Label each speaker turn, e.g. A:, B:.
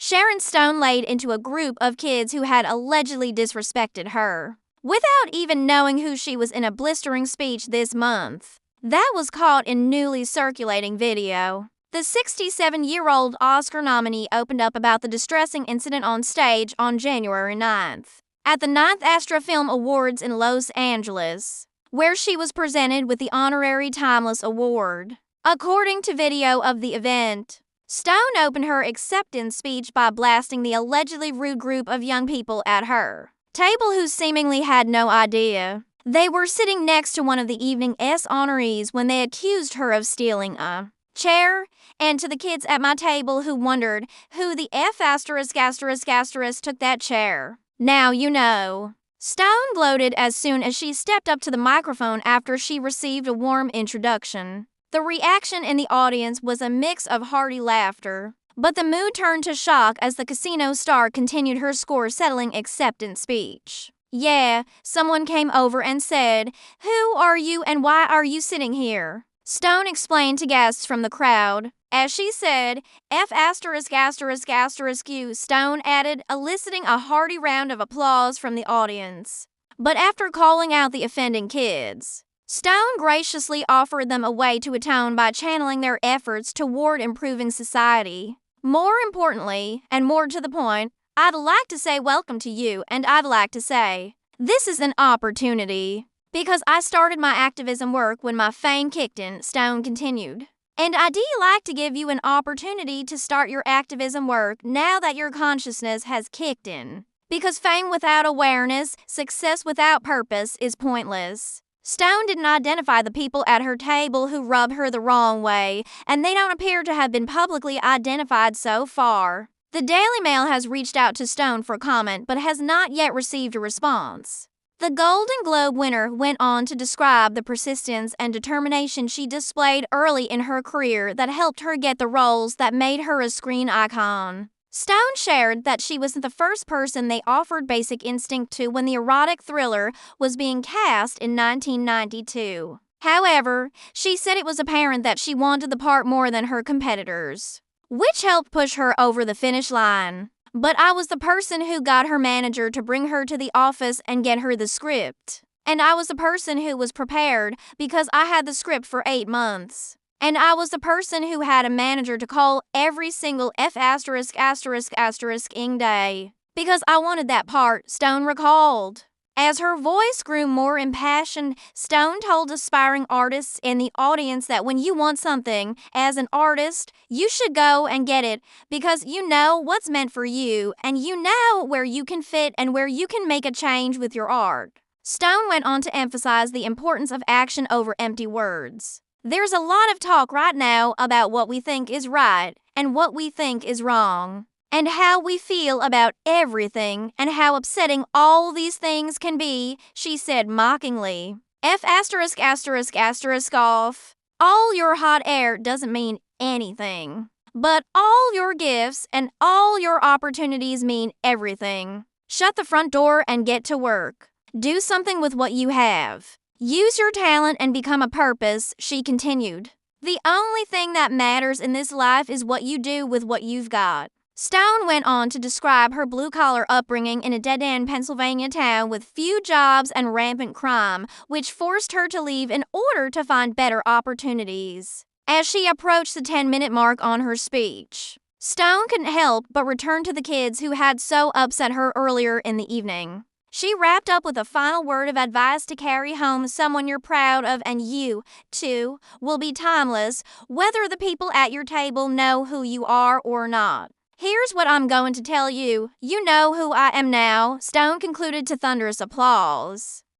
A: Sharon Stone laid into a group of kids who had allegedly disrespected her, without even knowing who she was in a blistering speech this month that was caught in newly circulating video. The 67-year-old Oscar nominee opened up about the distressing incident on stage on January 9th at the 9th Astra Film Awards in Los Angeles, where she was presented with the honorary Timeless Award. According to video of the event, Stone opened her acceptance speech by blasting the allegedly rude group of young people at her table who seemingly had no idea they were sitting next to one of the evening's honorees when they accused her of stealing a chair, and to the kids at my table who wondered who the F*** took that chair. Now you know. Stone gloated as soon as she stepped up to the microphone after she received a warm introduction. The reaction in the audience was a mix of hearty laughter, but the mood turned to shock as the casino star continued her score-settling acceptance speech. Yeah, someone came over and said, "Who are you and why are you sitting here?" Stone explained to guests from the crowd. As she said, F*******, Stone added, eliciting a hearty round of applause from the audience. But after calling out the offending kids, Stone graciously offered them a way to atone by channeling their efforts toward improving society. More importantly, and more to the point, I'd like to say welcome to you, and I'd like to say, this is an opportunity. Because I started my activism work when my fame kicked in, Stone continued. And I'd like to give you an opportunity to start your activism work now that your consciousness has kicked in. Because fame without awareness, success without purpose, is pointless. Stone didn't identify the people at her table who rubbed her the wrong way, and they don't appear to have been publicly identified so far. The Daily Mail has reached out to Stone for comment but has not yet received a response. The Golden Globe winner went on to describe the persistence and determination she displayed early in her career that helped her get the roles that made her a screen icon. Stone shared that she was the first person they offered Basic Instinct to when the erotic thriller was being cast in 1992. However, she said it was apparent that she wanted the part more than her competitors, which helped push her over the finish line. But I was the person who got her manager to bring her to the office and get her the script. And I was the person who was prepared because I had the script for 8 months. And I was the person who had a manager to call every single ing day. Because I wanted that part, Stone recalled. As her voice grew more impassioned, Stone told aspiring artists in the audience that when you want something, as an artist, you should go and get it because you know what's meant for you and you know where you can fit and where you can make a change with your art. Stone went on to emphasize the importance of action over empty words. There's a lot of talk right now about what we think is right and what we think is wrong, and how we feel about everything and how upsetting all these things can be, she said mockingly. Off. All your hot air doesn't mean anything, but all your gifts and all your opportunities mean everything. Shut the front door and get to work. Do something with what you have. Use your talent and become a purpose, she continued. The only thing that matters in this life is what you do with what you've got. Stone went on to describe her blue-collar upbringing in a dead-end Pennsylvania town with few jobs and rampant crime, which forced her to leave in order to find better opportunities. As she approached the 10-minute mark on her speech, Stone couldn't help but return to the kids who had so upset her earlier in the evening. She wrapped up with a final word of advice to carry home someone you're proud of, and you, too, will be timeless, whether the people at your table know who you are or not. Here's what I'm going to tell you. You know who I am now, Stone concluded to thunderous applause.